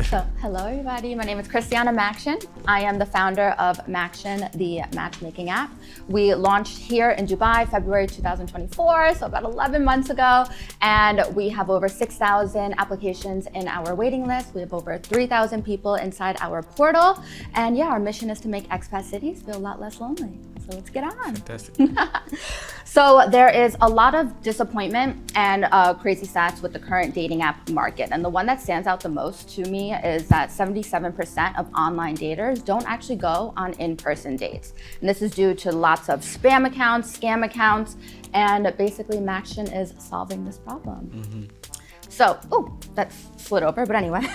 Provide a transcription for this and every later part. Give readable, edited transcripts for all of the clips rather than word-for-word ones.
So, hello everybody, my name is Christiana Maxion. I am the founder of Maxion, the matchmaking app. We launched here in Dubai, February 2024, so about 11 months ago. And we have over 6,000 applications in our waiting list. We have over 3,000 people inside our portal. And yeah, our mission is to make expat cities feel a lot less lonely. So let's get on. Fantastic. So there is a lot of disappointment and crazy stats with the current dating app market. And the one that stands out the most to me is that 77% of online daters don't actually go on in-person dates. And this is due to lots of spam accounts, scam accounts, and basically Maxion is solving this problem. Mm-hmm. So, oh, that slid over, but anyway,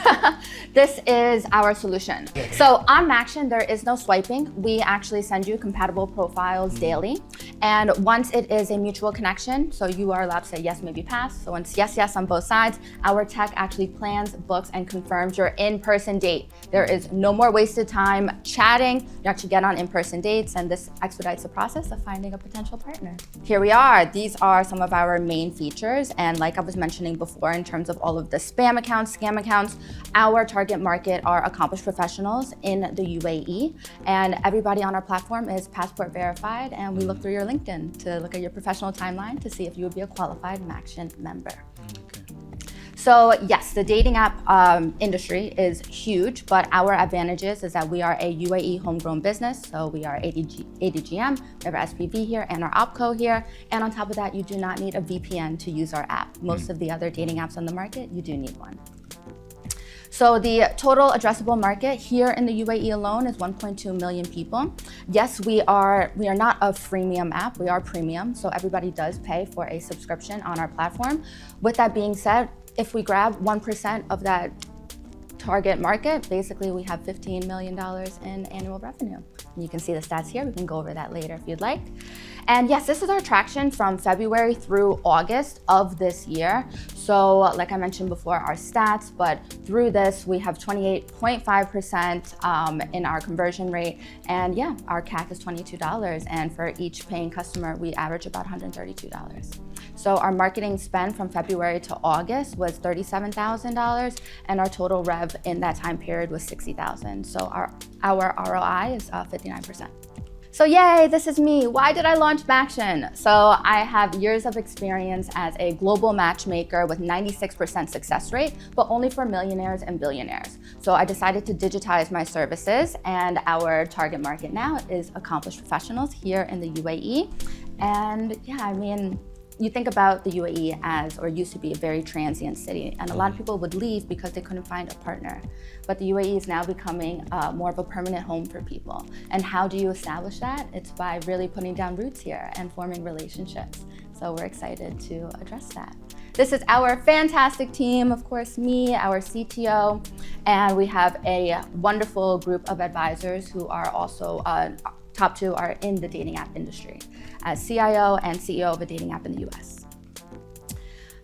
this is our solution. So on Maxion, there is no swiping. We actually send you compatible profiles daily. And once it is a mutual connection, so you are allowed to say yes, maybe pass. So once yes, yes on both sides, our tech actually plans, books, and confirms your in-person date. There is no more wasted time chatting. You actually get on in-person dates, and this expedites the process of finding a potential partner. Here we are. These are some of our main features. And like I was mentioning before, in terms of all of the spam accounts, scam accounts, our target market are accomplished professionals in the UAE. And everybody on our platform is passport verified. And we look through your LinkedIn to look at your professional timeline to see if you would be a qualified Maxion member. So yes, the dating app industry is huge, but our advantages is that we are a UAE homegrown business. So we are ADGM, we have our SPV here and our OpCo here. And on top of that, you do not need a VPN to use our app. Most of the other dating apps on the market, you do need one. So the total addressable market here in the UAE alone is 1.2 million people. Yes, we are not a freemium app, we are premium. So everybody does pay for a subscription on our platform. With that being said, if we grab 1% of that target market, basically we have $15 million in annual revenue. And you can see the stats here. We can go over that later if you'd like. And yes, this is our traction from February through August of this year. So like I mentioned before, our stats, but through this, we have 28.5% in our conversion rate. And yeah, our CAC is $22. And for each paying customer, we average about $132. So our marketing spend from February to August was $37,000, and our total rev in that time period was $60,000. So our ROI is 59%. So yay, this is me. Why did I launch Maxion? So I have years of experience as a global matchmaker with 96% success rate, but only for millionaires and billionaires. So I decided to digitize my services, and our target market now is accomplished professionals here in the UAE. And yeah, I mean, you think about the UAE as, or used to be, a very transient city, and a lot of people would leave because they couldn't find a partner. But the UAE is now becoming more of a permanent home for people. And how do you establish that? It's by really putting down roots here and forming relationships. So we're excited to address that. This is our fantastic team, of course, me, our CTO, and we have a wonderful group of advisors who are also top two are in the dating app industry as CIO and CEO of a dating app in the US.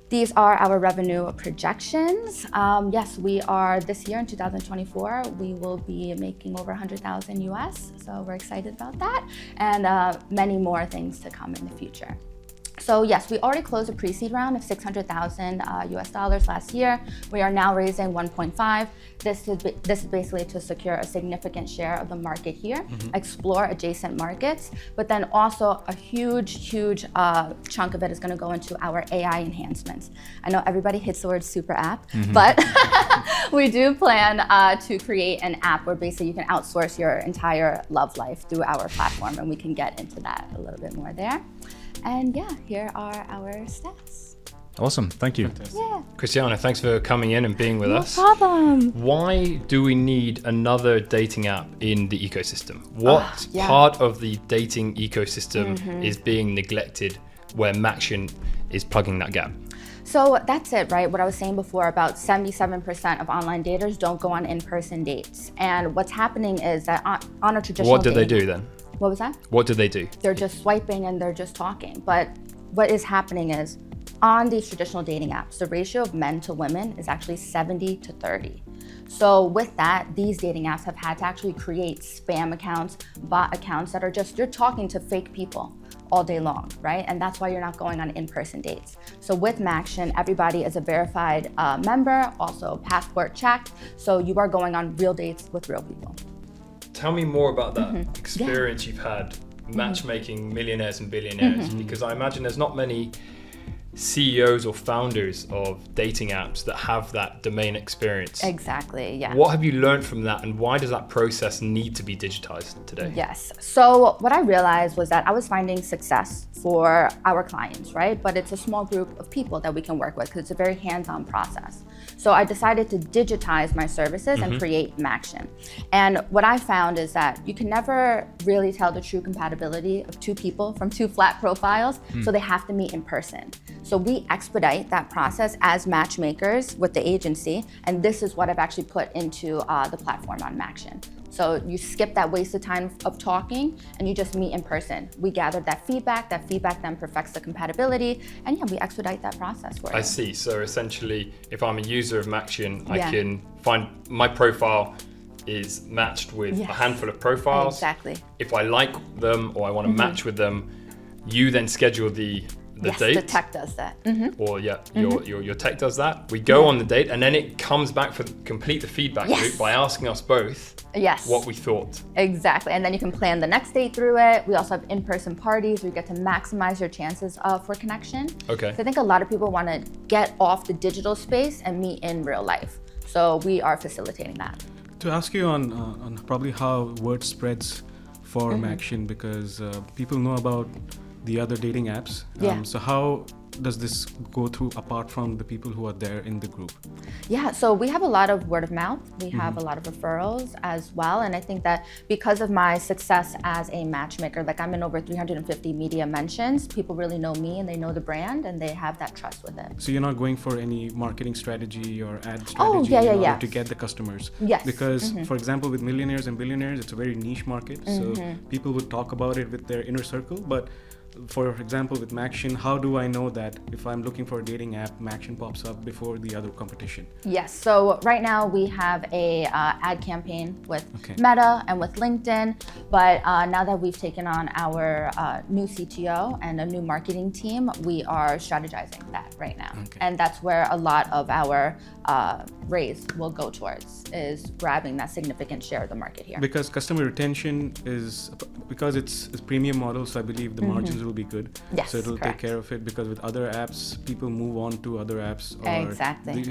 These are our revenue projections. Yes, we are this year in 2024, we will be making over 100,000 US. So we're excited about that, and many more things to come in the future. So yes, we already closed a pre-seed round of 600,000 US dollars last year. We are now raising 1.5. This is basically to secure a significant share of the market here, explore adjacent markets, but then also a huge chunk of it is going to go into our AI enhancements. I know everybody hates the word super app, but we do plan to create an app where basically you can outsource your entire love life through our platform, and we can get into that a little bit more there. And yeah, here are our stats. Awesome, thank you. Yeah. Christiana, thanks for coming in and being with us. No problem. Why do we need another dating app in the ecosystem? What part of the dating ecosystem is being neglected where Maxion is plugging that gap? So that's it, right? What I was saying before about 77% of online daters don't go on in-person dates. And what's happening is that on a traditional What do they do then? What was that? What do they do? They're just swiping and they're just talking. But what is happening is on these traditional dating apps, the ratio of men to women is actually 70 to 30. So with that, these dating apps have had to actually create spam accounts, bot accounts that are just, you're talking to fake people. all day long, right? And that's why you're not going on in-person dates. So with Maxion, everybody is a verified member, also passport checked. So you are going on real dates with real people. Tell me more about that experience you've had matchmaking millionaires and billionaires, because I imagine there's not many CEOs or founders of dating apps that have that domain experience. Exactly, yeah. What have you learned from that, and why does that process need to be digitized today? Yes. So what I realized was that I was finding success for our clients, right? But it's a small group of people that we can work with because it's a very hands-on process. So I decided to digitize my services and create Maxion. And what I found is that you can never really tell the true compatibility of two people from two flat profiles, so they have to meet in person. So we expedite that process as matchmakers with the agency, and this is what I've actually put into the platform on Maxion. So you skip that wasted time of talking and you just meet in person. We gather that feedback then perfects the compatibility, and yeah, we expedite that process for you. I see. So essentially, if I'm a user of Maxion, I can find my profile is matched with a handful of profiles. Exactly. If I like them or I want to match with them, you then schedule the date. The tech does that. Or your tech does that. We go on the date, and then it comes back for complete the feedback loop by asking us both what we thought. Exactly, and then you can plan the next date through it. We also have in-person parties where you get to maximize your chances for connection. Okay. So I think a lot of people want to get off the digital space and meet in real life. So we are facilitating that. To ask you on probably how word spreads for Maxion, because people know about the other dating apps. So how does this go through apart from the people who are there in the group? Yeah, so we have a lot of word of mouth. We have a lot of referrals as well. And I think that because of my success as a matchmaker, like I'm in over 350 media mentions, people really know me and they know the brand and they have that trust with it. So you're not going for any marketing strategy or ad strategy in order to get the customers? Yes. Because for example, with millionaires and billionaires, it's a very niche market. So people would talk about it with their inner circle, but for example, with Maxion, how do I know that if I'm looking for a dating app, Maxion pops up before the other competition? Yes, so right now we have a ad campaign with Meta and with LinkedIn, but now that we've taken on our new CTO and a new marketing team, we are strategizing that right now. And that's where a lot of our raise will go towards, is grabbing that significant share of the market here. Because customer retention is, because it's a premium model, so I believe the margins will be good. Yes, so it'll take care of it, because with other apps, people move on to other apps, or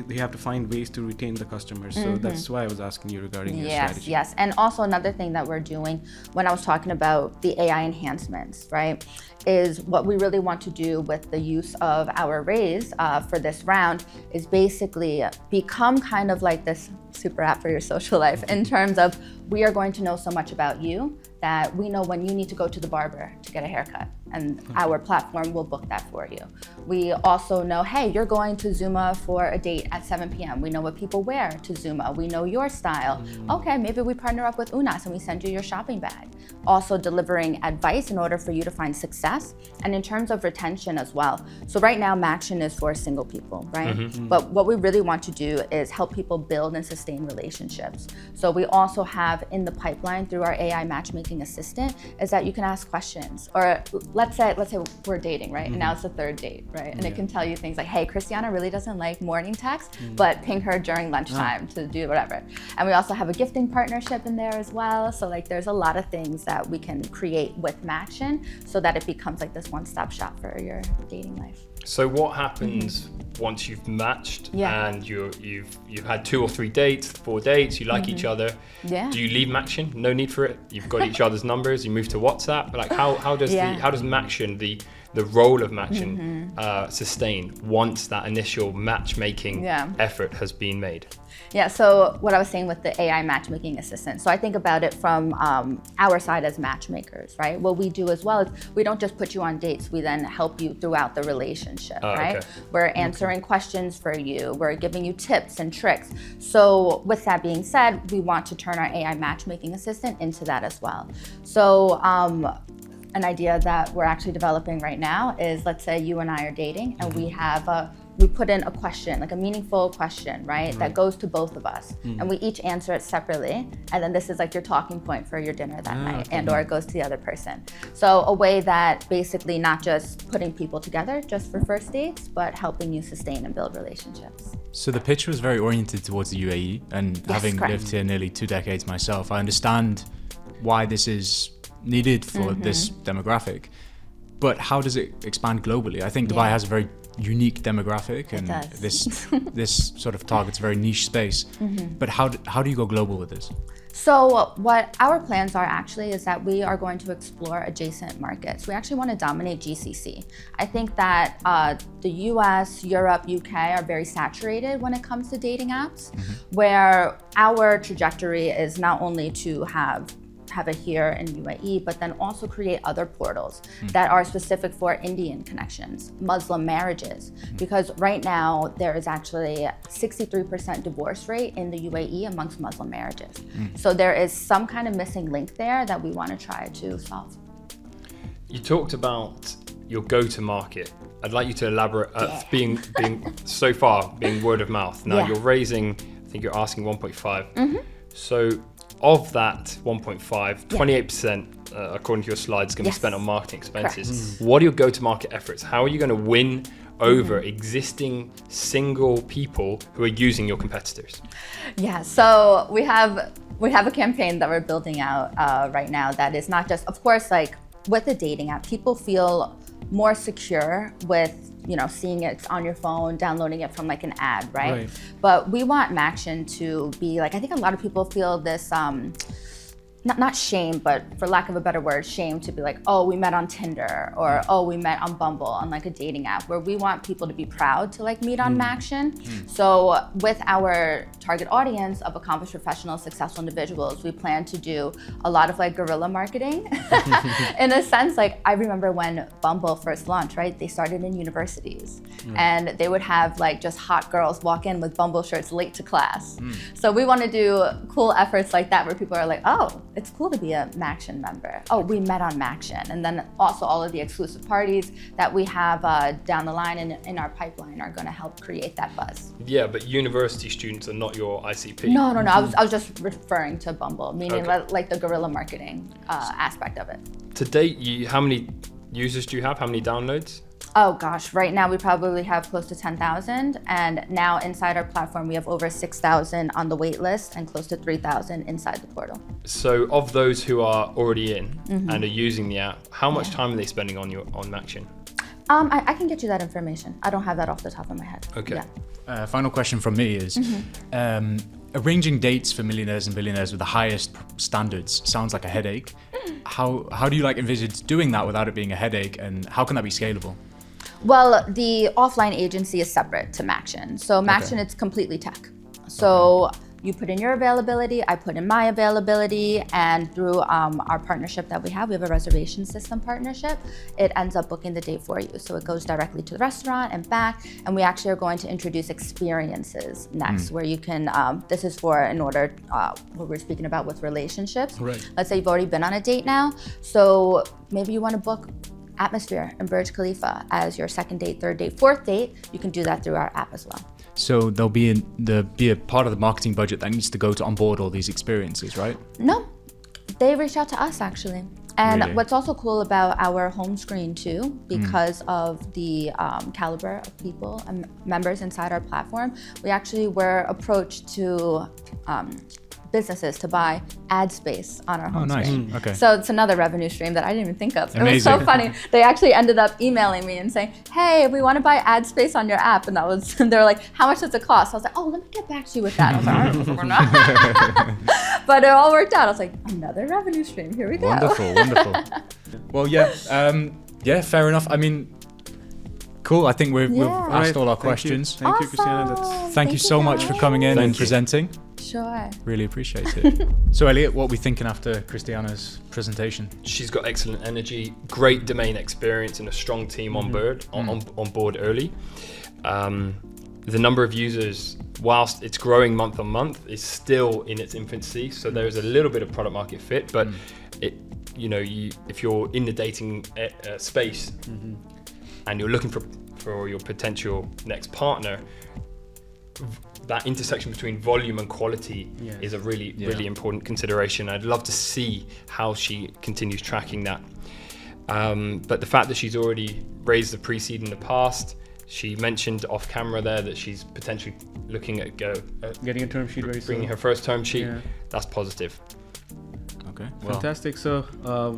they have to find ways to retain the customers. So that's why I was asking you regarding your strategy. Yes, and also another thing that we're doing when I was talking about the AI enhancements, right, is what we really want to do with the use of our raise for this round is basically become kind of like this super app for your social life, in terms of we are going to know so much about you that we know when you need to go to the barber to get a haircut, and our platform will book that for you. We also know, hey, you're going to Zuma for a date at 7 p.m. We know what people wear to Zuma. We know your style. Okay, maybe we partner up with Unas and we send you your shopping bag. Also delivering advice in order for you to find success, and in terms of retention as well. So right now, Maxion is for single people, right? But what we really want to do is help people build and sustain relationships. So we also have in the pipeline through our AI matchmaking assistant is that you can ask questions, or let's say we're dating, right? And now it's the third date, right? And it can tell you things like, hey, Christiana really doesn't like morning text, but ping her during lunchtime to do whatever. And we also have a gifting partnership in there as well. So like there's a lot of things that we can create with Maxion so that it becomes like this one-stop shop for your dating life. So what happens once you've matched and you've had 2 or 3 dates, 4 dates, you like each other? Do you leave Maxion? No need for it. You've got each other's numbers. You move to WhatsApp. Like how does Maxion, the role of Maxion sustain once that initial matchmaking effort has been made? Yeah, so what I was saying with the AI matchmaking assistant. So I think about it from our side as matchmakers, right? What we do as well is we don't just put you on dates, we then help you throughout the relationship, right? We're answering questions for you, we're giving you tips and tricks. So with that being said, we want to turn our AI matchmaking assistant into that as well. So an idea that we're actually developing right now is, let's say you and I are dating and we have we put in a question, like a meaningful question, right? That goes to both of us. And we each answer it separately. And then this is like your talking point for your dinner that night, or it goes to the other person. So a way that basically not just putting people together just for first dates, but helping you sustain and build relationships. So the pitch was very oriented towards the UAE, and having lived here nearly 2 decades myself, I understand why this is needed for this demographic. But how does it expand globally? I think Dubai has a very unique demographic, and this sort of targets a very niche space. But how do you go global with this? So what our plans are actually is that we are going to explore adjacent markets. We actually want to dominate GCC. I think that the US, Europe, UK are very saturated when it comes to dating apps, where our trajectory is not only to have it here in UAE, but then also create other portals that are specific for Indian connections, Muslim marriages, because right now there is actually 63% divorce rate in the UAE amongst Muslim marriages. So there is some kind of missing link there that we want to try to solve. You talked about your go-to-market. I'd like you to elaborate, being so far being word of mouth. Now you're raising, I think you're asking 1.5. So of that 1.5, 28%, according to your slides, is going to be spent on marketing expenses. What are your go-to-market efforts? How are you going to win over existing single people who are using your competitors? Yeah, so we have a campaign that we're building out right now that is not just, of course, like with a dating app, people feel more secure with seeing it on your phone, downloading it from like an ad, right? But we want Maxion to be like, I think a lot of people feel this, not shame, but for lack of a better word, shame to be like, oh, we met on Tinder, or oh, we met on Bumble, on like a dating app, where we want people to be proud to like meet on Maxion. So with our target audience of accomplished professionals, successful individuals, we plan to do a lot of like guerrilla marketing. In a sense, like I remember when Bumble first launched, right? They started in universities and they would have like just hot girls walk in with Bumble shirts late to class. So we want to do cool efforts like that where people are like, oh, it's cool to be a Maxion member. Oh, we met on Maxion. And then also all of the exclusive parties that we have down the line and in our pipeline are going to help create that buzz. Yeah, but university students are not your ICP. No. I was just referring to Bumble, meaning like the guerrilla marketing aspect of it. To date, how many users do you have? How many downloads? Oh gosh, right now we probably have close to 10,000, and now inside our platform we have over 6,000 on the wait list and close to 3,000 inside the portal. So of those who are already in and are using the app, how much time are they spending on Maxion? I can get you that information. I don't have that off the top of my head. Okay. Yeah. Final question from me is, arranging dates for millionaires and billionaires with the highest standards sounds like a headache. How do you like envisage doing that without it being a headache, and how can that be scalable? Well, the offline agency is separate to Maxion. So Maxion, it's completely tech. So you put in your availability, I put in my availability, and through our partnership that we have a reservation system partnership, it ends up booking the date for you. So it goes directly to the restaurant and back, and we actually are going to introduce experiences next, where you can, this is for in order, what we're speaking about with relationships. Let's say you've already been on a date now, so maybe you want to book Atmosphere in Burj Khalifa as your second date, third date, fourth date. You can do that through our app as well. So there'll be a part of the marketing budget that needs to go to onboard all these experiences, right? No, they reach out to us actually. And Really? what's also cool about our home screen too, because of the caliber of people and members inside our platform, we actually were approached to businesses to buy ad space on our home screen. Okay. So it's another revenue stream that I didn't even think of. Amazing. It was so funny. They actually ended up emailing me and saying, hey, we want to buy ad space on your app. And they were like, how much does it cost? I was like, oh, let me get back to you with that. I was like, all right, we're not. But it all worked out. I was like, another revenue stream. Here we go. Wonderful. Well, yeah, fair enough. I mean, cool. I think we've asked all our questions. Thank you, Christiana. Thank you so much for coming in and presenting. Sure. Really appreciate it. So Elliot, what are we thinking after Christiana's presentation? She's got excellent energy, great domain experience, and a strong team on board early. The number of users, whilst it's growing month on month, is still in its infancy. So there is a little bit of product market fit, but if you're in the dating space and you're looking for for your potential next partner, that intersection between volume and quality is a really important consideration. I'd love to see how she continues tracking that. But the fact that she's already raised the pre-seed in the past, she mentioned off camera there that she's potentially looking at getting a term sheet very soon. Bringing her first term sheet. That's positive. Okay. Fantastic. So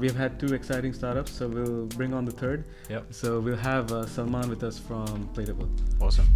we've had 2 exciting startups. So we'll bring on the third. Yep. So we'll have Salman with us from Platable. Awesome.